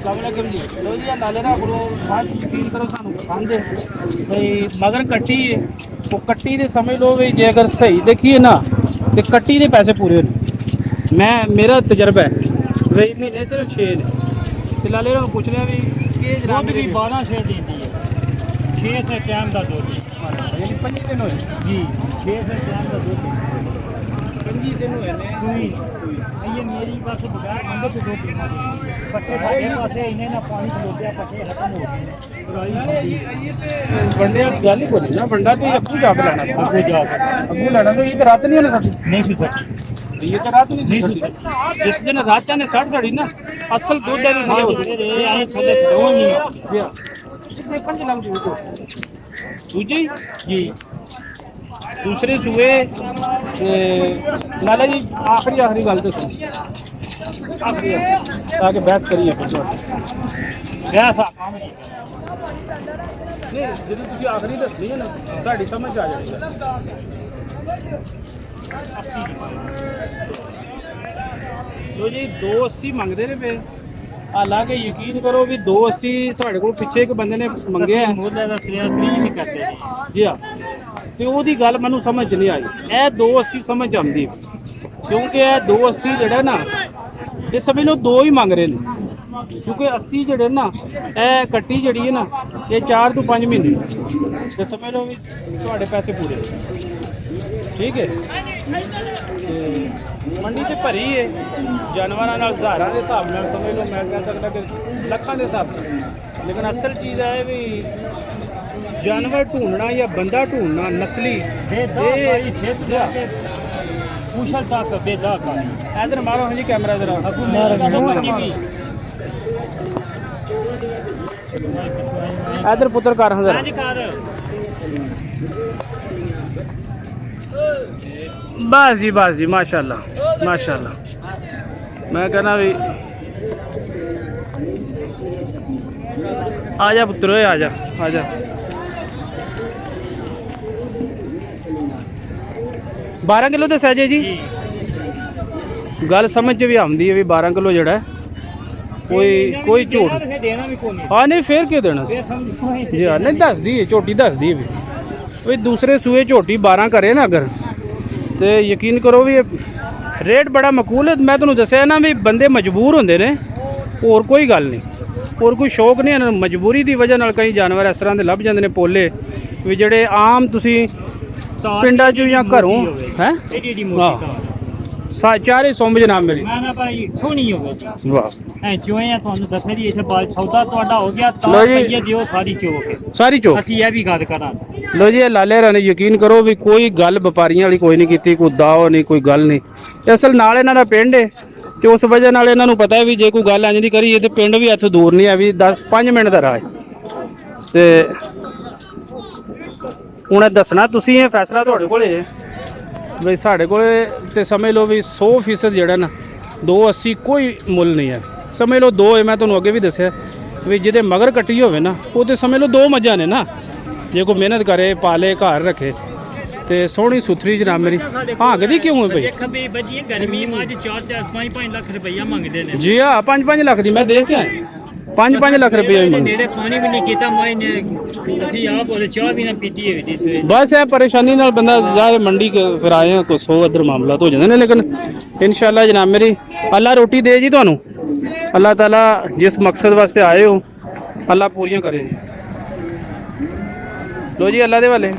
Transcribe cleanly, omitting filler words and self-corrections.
सलामकुम जी। लो जी नाले ना करो आज यकीन करो सानू पसंद है भाई मगर कट्टी है वो कट्टी दे समझ लो भाई जे अगर सही देखिए ना तो कट्टी दे पैसे पूरे होने मैं मेरा तजर्बा है भाई महीने सिर्फ 6 ने ते लाले ना पूछ लिया भी के दूध भी 12 से देती है 6 से टाइम का दूध यानी 5 दिन होए जी 6 से टाइम का दूध 5 दिन होए ने सुई ये मेरी पास बगैर मंदर से दो पीना पट्टे भागे पासे इन्हें ना पानी खलोते पट्टे खत्म हो गए ये ते बंदे वाली गल ही बोली ना बंदा तो अप्पू जाके लेना अप्पू लेना तो ये तो रात नहीं होने सकती नहीं सुधर ये तो रात नहीं सुधरती जिस दिन रात ने 60 साड़ी ना असल दूध दे भी आए थोड़े दो नहीं देखन लग जू तो सूजी जी दूसरे सूए नाले जी आखिरी गल तो सुन आखिरी ताकि बहस करिए फिर क्या सा काम नहीं नहीं ਜਦੋਂ ਤੁਸੀਂ ਆਖਰੀ ਦੱਸਣੀ ਹੈ ਨਾ ਤੁਹਾਡੀ ਸਮਝ ਆ ਜਾਣੀ ਲੋ ਜੀ 280 ਮੰਗਦੇ ਨੇ ਪਏ ਹਾਲਾਂਕਿ ਯਕੀਨ ਕਰੋ ਵੀ 280 ਸਾਡੇ ਕੋਲ ਪਿੱਛੇ ਇੱਕ ਬੰਦੇ ਨੇ ਮੰਗੇ ਆ ਮੁੱਲ ਦਾ ਸਿਆ ਨਹੀਂ ਕਰਦੇ ਜੀ ਆ ਤੇ ਉਹਦੀ ਗੱਲ ਮੈਨੂੰ ਸਮਝ ਨਹੀਂ ਆਈ ਇਹ 280 ਸਮਝ ਆਉਂਦੀ ਕਿਉਂਕਿ ਇਹ 280 ਜਿਹੜਾ ਨਾ ਇਹ ਸਮਝ ਲਓ ਦੋ ਹੀ ਮੰਗ ਰਹੇ ਨੇ ਕਿਉਂਕਿ 80 ਜਿਹੜੇ ਨਾ ਇਹ ਕੱਟੀ ਜਿਹੜੀ ਹੈ ਨਾ ਇਹ 4 ਤੋਂ 5 ਮਹੀਨੇ ਤੇ ਸਮਝ ਲਓ ਵੀ ਤੁਹਾਡੇ ਪੈਸੇ ਪੂਰੇ ਠੀਕ ਹੈ ਤੇ ਮੰਡੀ ਤੇ ਭਰੀ ਹੈ ਜਾਨਵਰਾਂ ਨਾਲ ਹਜ਼ਾਰਾਂ ਦੇ ਹਿਸਾਬ ਨਾਲ ਸਮਝ ਲਓ ਮੈਂ ਕਹਿ ਸਕਦਾ ਕਿ ਲੱਖਾਂ ਦੇ ਹਿਸਾਬ ਨਾਲ ਲੇਕਿਨ ਅਸਲ ਚੀਜ਼ ਹੈ ਵੀ जानवर ढूंढना या बंदा ढूंढना नस्ली कुशल था बेदा का इधर मारो हाँ जी कैमरा जरा इधर पुत्र कर हाँ जरा बस जी माशाल्लाह मैं कहना भी आजा पुत्र आजा 12 किलो दस्या जी गल समझ भी आती है भी 12 किलो जड़ा कोई झूठ हाँ नहीं फिर क्यों देना जी हाँ नहीं दस दी है झोटी दस दी है भी दूसरे सूए झोटी 12 करे ना अगर तो यकीन करो भी रेट बड़ा मकूल है मैं तुम्हें दसिया ना भी बंदे मजबूर होंगे ने और कोई गल नहीं और कोई शौक नहीं मजबूरी की वजह कई जानवर इस तरह के लभ जाते हैं पोले भी जोड़े आम तुसी पिंडा चो या घरों है चारे सुंब जनाब मेरी सोहनी हो सारी चो लो जी लाले ने यकीन करो भी कोई गल व्यापारियों वाली कोई नहीं की कोई दाव नहीं कोई गल नहीं असल नाल इन्हां दा पिंड है तो उस वजह नाल इन्हां नूं पता है भी जे कोई गल इंज दी करिए तो पिंड भी इत्थों दूर नहीं है भी 10-5 मिनट का राह है हुण दसना तुसीं ये फैसला तुहाडे कोल है बई साढ़े को समझ लो भी 100% जोड़ा ना 280 कोई मुल नहीं है समझ लो दो है मैं तुम्हें अगे भी दसिया भी जिदे मगर कट्टी हो ना वो तो समझ लो 2 मझां ने ना जे कोई मेहनत करे पाले घर रखे तो सोहनी सुथरी जनाब मेरी भागदी क्यों है भाई जी हाँ 5-5 लाख की मैं देख के आया 5-5 लाख रुपये बस है परेशानी नाल बंदा जाए मंडी फिर आए को 100 इधर मामला तो हो जाते हैं लेकिन इंशाल्लाह जनाब मेरी अल्लाह रोटी दे जी तुहानू अल्लाह ताला जिस मकसद वास्ते आए हो अल्लाह पूरियां करे लो जी अल्लाह दे वाले